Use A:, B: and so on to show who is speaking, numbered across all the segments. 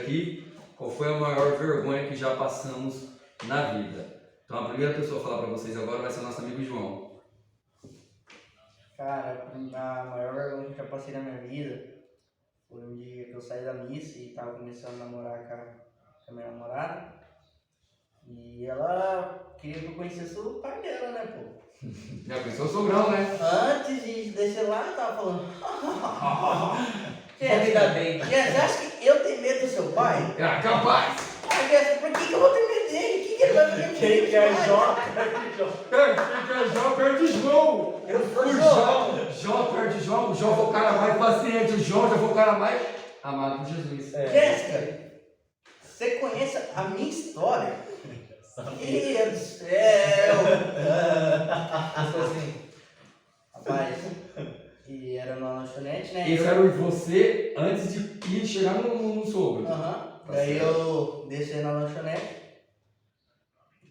A: aqui qual foi a maior vergonha que já passamos na vida. Então a primeira pessoa a falar para vocês agora vai ser o nosso amigo João.
B: Cara, a maior vergonha que eu já passei na minha vida foi um dia que eu saí da missa e tava começando a namorar com a minha namorada. E ela queria que eu conhecesse o pai dela, né, pô?
A: Já pensou o sogrão, né?
B: Antes de descer lá, eu tava falando.
C: Vamos lidar bem.
B: Você acha que eu tenho medo do seu pai?
A: Ah, capaz!
B: Por que eu vou ter medo dele? O que ele vai fazer comigo?
C: Quem que é Jó?
A: Quem é Jó perde João!
C: Eu sou
A: O
C: Jó.
A: Jó perde João, o Jó foi o cara mais paciente, o João já foi o cara mais amado por Jesus.
B: Jéssica, você conhece a minha história? Meu Deus do céu!
C: Assim,
B: Rapaz, e era numa lanchonete, né?
A: Esse era você antes de ir chegar no sogro.
B: Aham. Daí eu desci na lanchonete.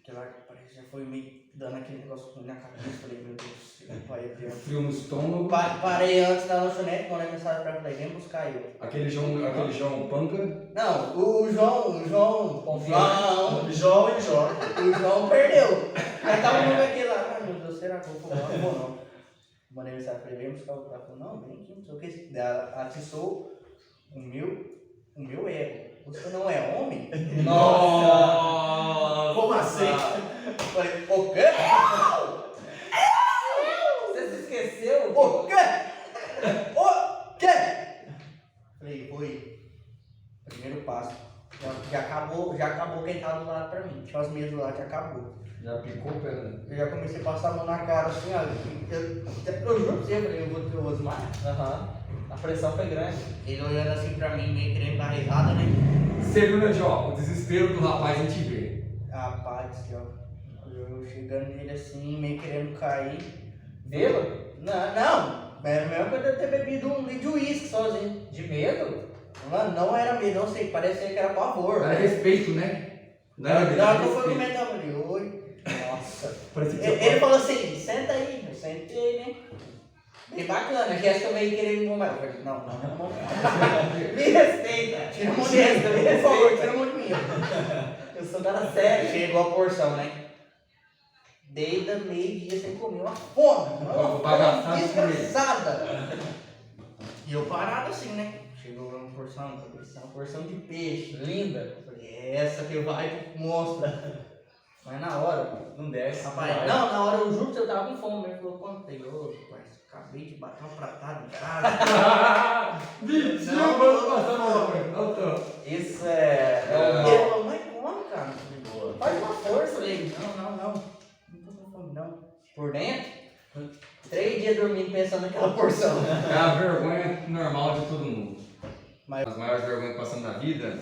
B: Aquela parece que já foi meio dando aquele negócio ruim na cabeça. Falei, meu Deus do céu, pai é Deus.
A: Frio no estômago.
B: Parei antes da lanchonete, mandei mensagem pra ela, falei, vem buscar eu.
A: Aquele João panca.
B: Não, o João.
C: confiante. Jó e Jó.
B: O João perdeu. Aí tava no aquele lá, ai meu Deus, será que eu vou? Não vou não. Mandei mensagem pra ele, vem buscar o carro. Ela falou, não, vem aqui, não sei o que. Daí ela atiçou o meu ego. Você não é homem?
A: Nossa!
C: Como assim?
B: Falei, o quê?
C: Você se esqueceu?
B: O quê? O quê? Falei, oi. Primeiro passo. Já acabou quem tava do lado pra mim. Tinha umas mesas lá que acabou.
A: Já picou o pé, né?
B: Eu já comecei a passar a mão na cara assim, ó. Eu juro pra você, eu falei, eu vou ter o Osmar.
C: Aham. A pressão foi grande.
B: Ele olhando assim pra mim, meio querendo dar risada, né?
A: Você viu, né, Jó? O desespero do rapaz a gente vê.
B: Rapaz, ó. Eu chegando nele assim, meio querendo cair.
C: Bêbado?
B: Não. Era mesmo que eu devo ter bebido um litro de uísque sozinho.
C: De medo?
B: Mano, não era medo, não sei, parecia que era pavor.
A: Era respeito, né? Não era medo,
B: Na hora
A: era
B: que eu fui
A: respeito.
B: comentar, eu falei, oi.
C: Nossa.
A: Parecia que
B: Ele falou assim, senta aí. Eu sentei, né? Bem bacana, a Jéssica veio querer me bombar. Eu falei, não. Me respeita. Tira a mão de mim, por favor, tira a mão de mim.
C: Eu sou cara sério.
B: Chegou a porção, né? Desde meio-dia sem comer, uma fome. Uma
A: bagaçado
B: fome
A: com ele.
B: desgraçada. E eu parado assim, né? Chegou uma porção, uma porção de peixe.
C: Linda.
B: Eu falei, é essa que vai pro monstro. Mas na hora,
C: Não desce.
B: rapaz,
C: vai.
B: não, na hora eu juro que eu tava com fome. Ele falou, quanto tem? Ô, rapaz, acabei de bater uma pratada em casa.
A: Mentira,
B: Não,
A: mano, passando mal, velho. Não tô.
C: Isso é
B: Ele falou, mas como, cara?
C: boa.
B: Faz uma força. Eu falei, não. Não tô com fome, não. Por dentro, 3 dias dormindo pensando naquela porção.
A: É a vergonha normal de todo mundo.
B: Mas-
A: As maiores vergonhas que passamos na vida.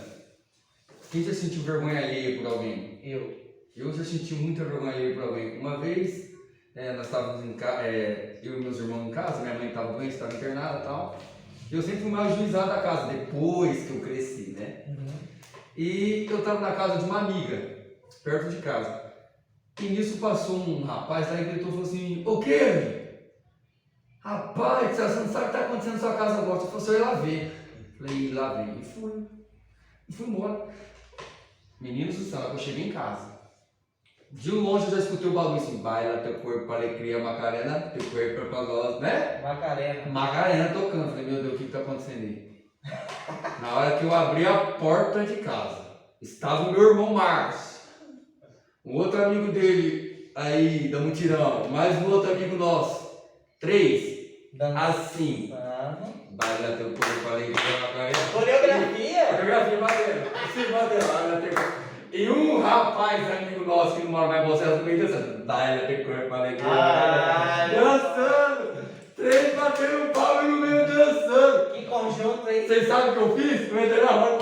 A: Quem já sentiu vergonha alheia por alguém? Eu já senti muita vergonha alheia por alguém. Uma vez, nós estávamos em casa, eu e meus irmãos em casa, minha mãe estava doente, estava internada e tal. Eu sempre fui mais juizado da casa, depois que eu cresci, né? E eu estava na casa de uma amiga, perto de casa. E nisso passou um rapaz lá e gritou e falou assim, o quê? Rapaz, você não sabe o que está acontecendo na sua casa agora. Eu falei, eu ia lá ver. Falei, lá vem. E fui. E fui embora. Menino do céu, eu cheguei em casa. De longe eu já escutei o barulho assim, baila teu corpo para alegria, Macarena, teu corpo para gosto, né?
C: Macarena.
A: Macarena tocando. Falei, meu Deus, o que está acontecendo aí? Na hora que eu abri a porta de casa, estava o meu irmão Marcos, um outro amigo dele aí da mutirão, mais um outro amigo nosso. 3, assim, baila teu corpo para alegria, Macarena.
B: Coreografia?
A: Fotografia batendo. Sim, batendo. E um rapaz amigo nosso que não mora mais em Bolsonaro também dançando. Baila teu corpo, alegria. Dançando. 3 batendo o pau e no meio dançando.
B: Que conjunto, hein?
A: Vocês sabem o que eu fiz? Eu entrei na rua,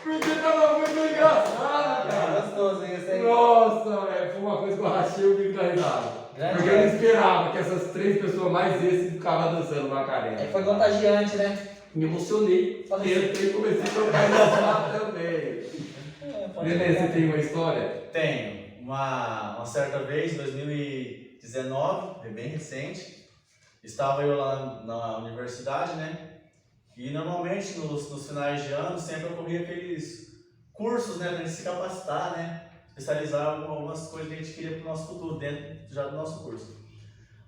A: porque tava muito engraçado, cara.
C: Gostoso isso aí.
A: Nossa, velho, foi uma coisa que eu rachei o bico da risada.
C: Grande
A: Porque eu não esperava que essas 3 pessoas mais esse ficavam dançando Macarena.
C: Foi contagiante, né?
A: Me emocionei. Entrei e comecei a tocar dançar também. Nenê, você tem uma história?
D: Tenho. Uma certa vez, 2019, é bem recente, estava eu lá na universidade, né? E normalmente nos finais de ano sempre ocorria aqueles cursos, né, pra gente se capacitar, né, especializar em algumas coisas que a gente queria pro nosso futuro, dentro já do nosso curso.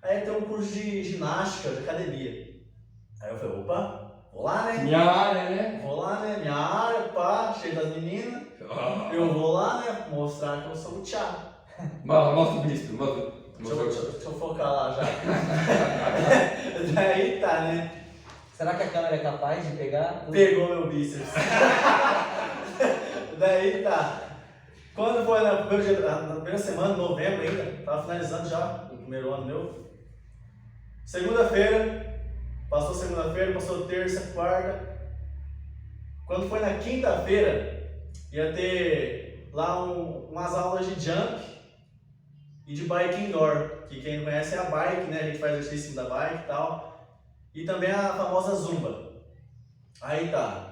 D: Aí tem um curso de ginástica, de academia. Aí eu falei, opa, vou lá, né?
A: Minha área, né?
D: Vou lá, né? Minha área, pá, cheio das meninas. Eu vou lá, né? Mostrar que eu sou o Thiago.
A: Mostra o bíceps, mostra.
D: Deixa eu focar lá já. Daí tá, né?
C: Será que a câmera é capaz de pegar?
D: Pegou meu bíceps. Daí tá. Quando foi na primeira semana, novembro ainda, tava finalizando já o primeiro ano meu. Segunda-feira, passou segunda-feira, passou terça, quarta. Quando foi na quinta-feira, ia ter lá umas aulas de jump e de bike indoor, que quem não conhece é a bike, né? A gente faz exercício da bike e tal. E também a famosa zumba. Aí tá.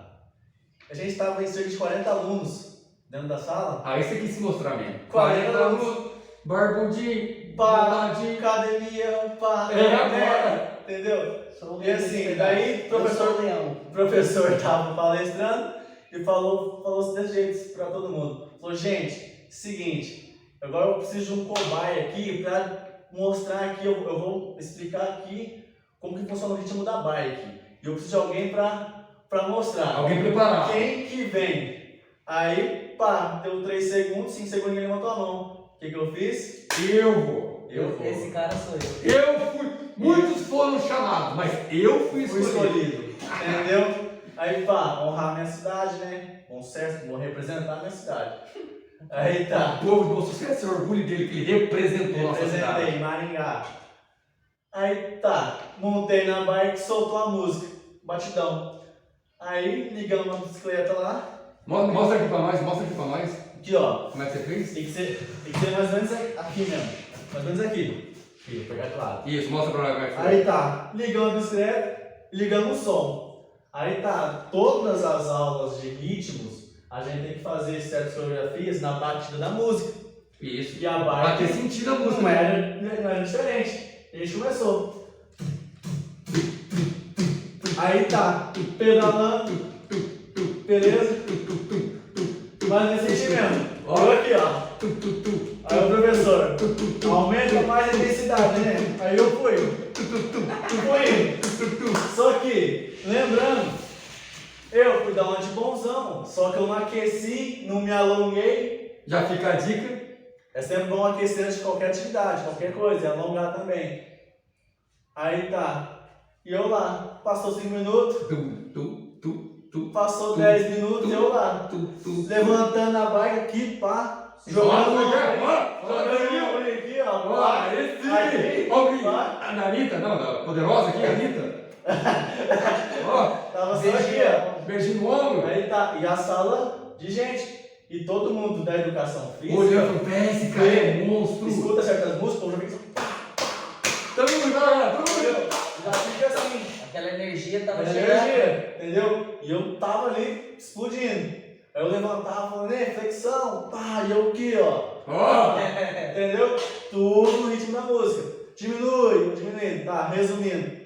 D: A gente tava em cerca de 40 alunos dentro da sala.
A: Aí você quis se mostrar mesmo.
D: 40
A: alunos, barbudinho,
D: Pá,
A: boladinho.
D: academia, pá,
A: agora.
D: entendeu?
B: Sou o
D: E assim,
B: Leão.
D: daí
B: Eu sou o Leão.
D: o professor tava palestrando e falou desse jeito pra todo mundo. Falou, gente, seguinte, agora eu preciso de um cobaia aqui pra mostrar aqui, eu vou explicar aqui como que funciona o ritmo da bike. E eu preciso de alguém pra mostrar.
A: Alguém preparado.
D: Quem que vem? Aí, pá, deu 3 segundos, 5 segundos ele levantou a mão. O que que eu fiz?
A: Eu vou.
D: Eu vou.
C: Esse cara sou eu.
A: Eu fui. Muitos foram chamados, mas eu fui
D: Fui
A: escolhido.
D: escolhido, entendeu? Aí pá, honrar a minha cidade, né? Bom certo, vou representar a minha cidade. Aí tá,
A: O povo de Bom Sucesso é orgulho dele que ele representou nossa cidade.
D: representei Maringá. Aí tá, montei na bike, soltou a música, batidão. Aí ligamos a bicicleta lá,
A: Mostra aqui pra nós.
D: aqui ó,
A: Como é que você fez?
D: tem que ser mais ou menos aqui mesmo, mais ou menos aqui. Aqui, vou pegar de lado.
A: Isso, mostra pra nós como é que foi.
D: Aí tá, ligamos a bicicleta, ligamos o som. Aí tá, todas as aulas de ritmos, a gente tem que fazer certas coreografias na batida da música.
A: Isso.
D: E a
A: Pra ter
D: bike
A: sentido a música.
D: não era diferente. A gente começou. Aí tá, pedalando, beleza? Mas nesse sentido mesmo. Eu aqui ó. Aí o professor, aumenta mais a intensidade, né? Aí eu fui. Só que, lembrando, eu fui dar uma de bonzão, só que eu não aqueci, não me alonguei.
A: Já fica a dica.
D: É sempre bom aquecer antes de qualquer atividade, qualquer coisa, e alongar também. Aí tá. E eu lá, passou 5 minutos, passou 10 minutos, eu lá. Levantando a bike aqui, pá. Jogando o olho aqui, ó.
A: Ó,
D: Aqui,
A: esse! Ó, o
D: pá.
A: a Anitta, não, a poderosa aqui, a Anitta. Ó,
D: Tava só aqui, ó.
A: beijinho no ombro.
D: Aí tá, e a sala de gente. E todo mundo da educação física
A: Olhando pro pé, esse cara é monstro.
D: escuta certas músicas, já fica
A: Todo mundo, galera, todo mundo.
D: já fica assim.
C: Aquela energia tava
D: Era
C: chegando.
D: energia, entendeu? E eu tava ali explodindo. Aí eu levantava falando, né, flexão, pá, e eu aqui, ó.
A: Ó,
D: Entendeu? Tudo no ritmo da música. Diminui, vou diminuindo. Tá, resumindo.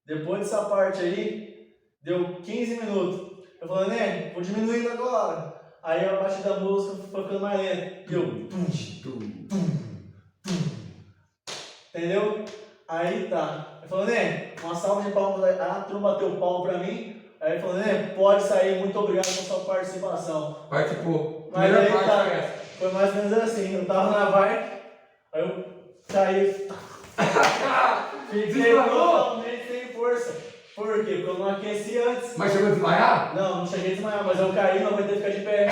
D: Depois dessa parte aí, deu 15 minutos. Eu falei, né, vou diminuindo agora. Aí a parte da música foi ficando mais lenta. E eu, entendeu? Aí tá. Eu falei, né, uma salva de palmas. Aí a turma bateu o palmo pra mim. Aí eu falei, né, pode sair, muito obrigado pela sua participação.
A: participou.
D: Mas
A: Melhor
D: aí
A: parte
D: tá.
A: foi essa.
D: Foi mais ou menos assim, eu tava na bike, aí eu caí. Fiquei
A: Desmaiou?
D: totalmente sem força. Por quê? Porque eu não aqueci antes.
A: Mas chegou a desmaiar?
D: Não, não cheguei a desmaiar, mas eu caí, não aguentei ficar de pé.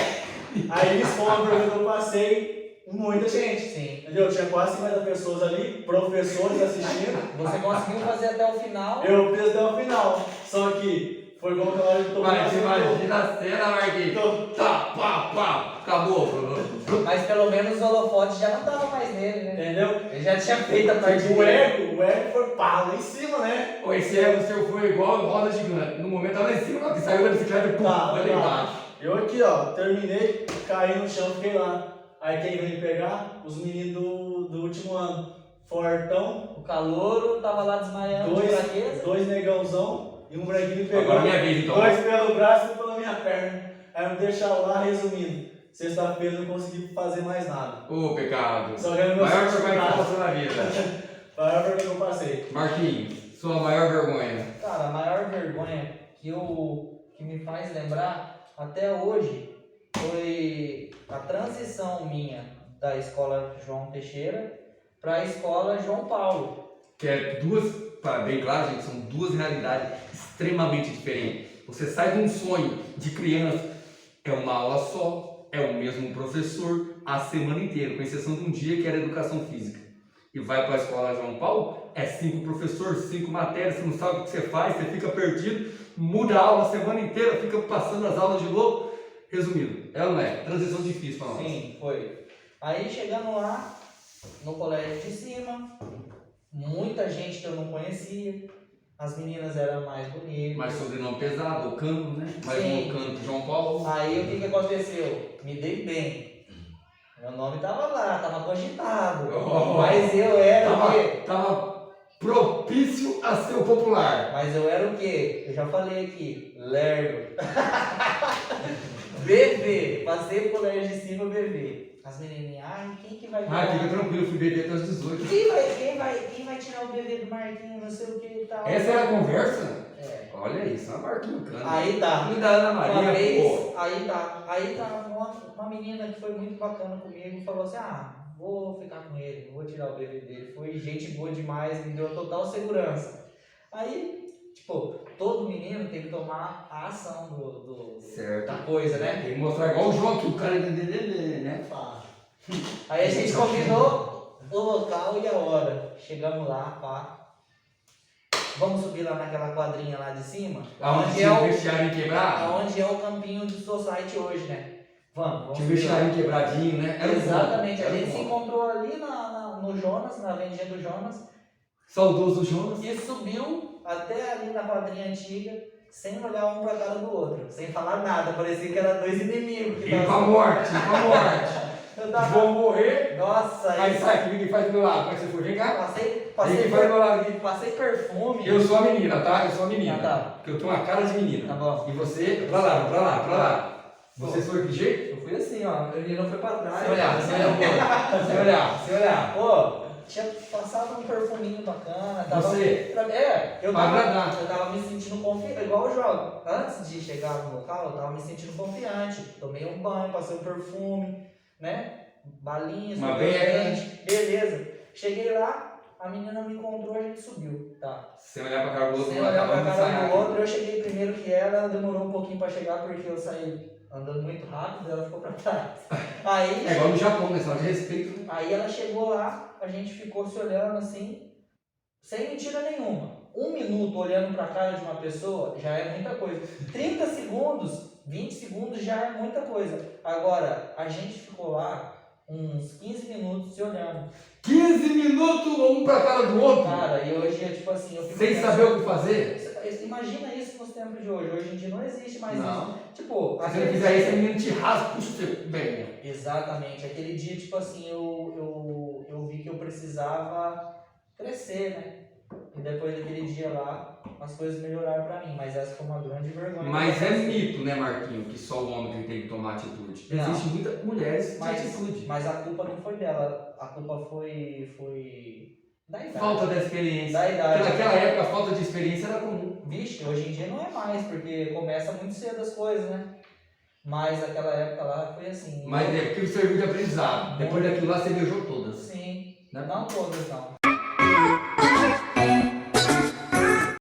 D: Aí isso foi uma vergonha que eu passei com muita gente.
C: Sim.
D: Entendeu? Tinha quase 50 pessoas ali, professores assistindo.
C: Você conseguiu fazer até o final.
D: Eu fiz até o final. Só que foi como aquela hora que eu tô
A: Mas imagina a cena, Marquinhos. Tá, pá, acabou.
C: Mas pelo menos os holofotes já não estavam mais nele, né?
D: Entendeu?
C: Ele já tinha feito a parte
D: O
C: dele.
D: ego foi pá, lá em cima, né?
A: Ou esse ego seu foi igual roda gigante. No momento tava lá em cima, que saiu da bicicleta e pum,
D: Tá,
A: vai lá
D: tá.
A: embaixo.
D: Eu aqui, ó, terminei, caí no chão, fiquei lá. Aí quem veio me pegar? Os meninos do último ano. Fortão,
C: O calouro tava lá desmaiando de fraqueza.
D: dois negãozão E um molequinho me pegou.
A: Agora minha vez, então.
D: Dois pelo braço e pela minha perna. Aí me deixaram lá, resumindo. Sexta-feira eu não consegui fazer mais nada.
A: Ô, pecado.
D: Só ganhei meu
A: Maior
D: segundo
A: vergonha que você
D: braço.
A: passou na vida.
D: Maior vergonha que eu passei.
A: Marquinhos, sua maior vergonha.
C: Cara, a maior vergonha que me faz lembrar até hoje foi a transição minha da escola João Teixeira para a escola João Paulo.
A: Que é duas, para bem claro, gente, são duas realidades extremamente diferentes. Você sai de um sonho de criança, é uma aula só, é o mesmo professor a semana inteira, com exceção de um dia que era educação física. E vai para a escola João Paulo, é 5 professores, 5 matérias, você não sabe o que você faz, você fica perdido, muda a aula a semana inteira, fica passando as aulas de louco. Resumindo, é ou não é? Transição difícil para nós.
C: Sim, foi. Aí chegando lá, no colégio de cima, muita gente que eu não conhecia, as meninas eram mais bonitas.
A: Mas sobrenome pesado, Ocano, né? Mais
C: Sim.
A: um Ocano que João Paulo.
C: Aí o que aconteceu? Me dei bem. Meu nome tava lá, tava cogitado.
A: Oh.
C: Mas eu era o quê?
A: Tava propício a ser o popular.
C: Mas eu era o quê? Eu já falei aqui, lerdo. Bebê. Passei pro colégio de cima, bebê. As menininhas, ai, quem que vai
A: Ah,
C: tirar?
A: fica tranquilo, fui beber até os 18.
C: Quem vai tirar o bebê do Marquinhos, não sei o que e tal.
A: Essa era a conversa?
C: É.
A: Olha isso, é uma Marquinhos Cano.
C: Aí tá.
A: Me dá Ana
C: Uma
A: Maria,
C: vez,
A: pô.
C: aí tá uma menina que foi muito bacana comigo, falou assim, vou ficar com ele, não vou tirar o bebê dele. Foi gente boa demais, me deu total segurança. Aí, tipo, todo menino tem que tomar a ação
A: Certo.
C: da coisa, né?
A: Tem que mostrar igual o João que o cara é né?
C: Aí a gente combinou o local e a hora. Chegamos lá, pá. Vamos subir lá naquela quadrinha lá de cima.
A: Aonde
C: é
A: tinha o
C: o,
A: vestiário quebrado?
C: aonde é o campinho do Society hoje, né? Vamos
A: Tinha o
C: subir lá.
A: vestiário quebradinho, né? Era um
C: Exatamente,
A: ponto,
C: a
A: era um
C: gente se
A: ponto.
C: encontrou ali no Jonas, na vendinha do Jonas,
A: Saudoso Jonas.
C: e subiu até ali na quadrinha antiga, sem olhar um pra cara do outro, sem falar nada, parecia que eram dois inimigos. Que
A: E pra
C: tava-
A: morte, e pra morte.
C: Eu tava...
A: Vou morrer.
C: Nossa,
A: Aí sai aqui, ninguém faz do meu lado. Como é que você foi? Vem cá. Ninguém faz do meu lado aqui.
C: Passei perfume.
A: Eu sou a menina, tá? Eu sou a menina.
C: Ah, tá.
A: Porque eu tenho uma cara de menina.
C: Tá bom.
A: E você, pra lá. Você foi de que jeito?
C: Eu fui assim, ó, ele não foi pra trás.
A: Se olhar.
C: Pô, tinha passado um perfuminho bacana. Tava,
A: Você?
C: Eu
A: Pra agradar.
C: tava me sentindo confiante, igual eu jogo. Antes de chegar no local, eu tava me sentindo confiante. Tomei um banho, passei um perfume, né? Balinhas,
A: Uma beca.
C: beleza. Cheguei lá, a menina me encontrou, a gente subiu. Tá.
A: Sem olhar pra cara do outro,
C: Sem olhar pra
A: acabamos de
C: cara
A: sair
C: do
A: aqui.
C: outro, eu cheguei primeiro que ela demorou um pouquinho pra chegar porque eu saí andando muito rápido, ela ficou pra trás. Aí,
A: É igual no Japão, né? Só de respeito. Né?
C: aí ela chegou lá, a gente ficou se olhando assim, sem mentira nenhuma. 1 minuto olhando pra cara de uma pessoa já é muita coisa. 30 segundos, 20 segundos já é muita coisa. Agora, a gente ficou lá uns 15 minutos se olhando.
A: 15 minutos um pra cara do outro.
C: Cara, e hoje é tipo assim, eu fico
A: Sem
C: pensando-
A: saber o que fazer.
C: Imagina isso nos tempos de hoje. Hoje em dia não existe mais
A: Não.
C: isso. Tipo,
A: Se você não fizer isso, a menina te raspa, puxa o seu bem.
C: Exatamente. Aquele dia, tipo assim, eu vi que eu precisava crescer, né? E depois daquele dia lá, as coisas melhoraram pra mim. Mas essa foi uma grande vergonha.
A: Mas é mito, né, Marquinho, que só o homem que tem que tomar atitude.
C: Não.
A: Existem muitas mulheres de atitude.
C: Mas a culpa não foi dela. A culpa foi da idade.
A: Falta da experiência.
C: Da idade.
A: Porque naquela época a falta de experiência era comum.
C: Vixe, hoje em dia não é mais, porque começa muito cedo as coisas, né? Mas aquela época lá foi assim.
A: Mas é porque serviu de aprendizado. Depois daquilo lá você beijou todas.
C: Sim.
A: Né?
C: Não todas, não.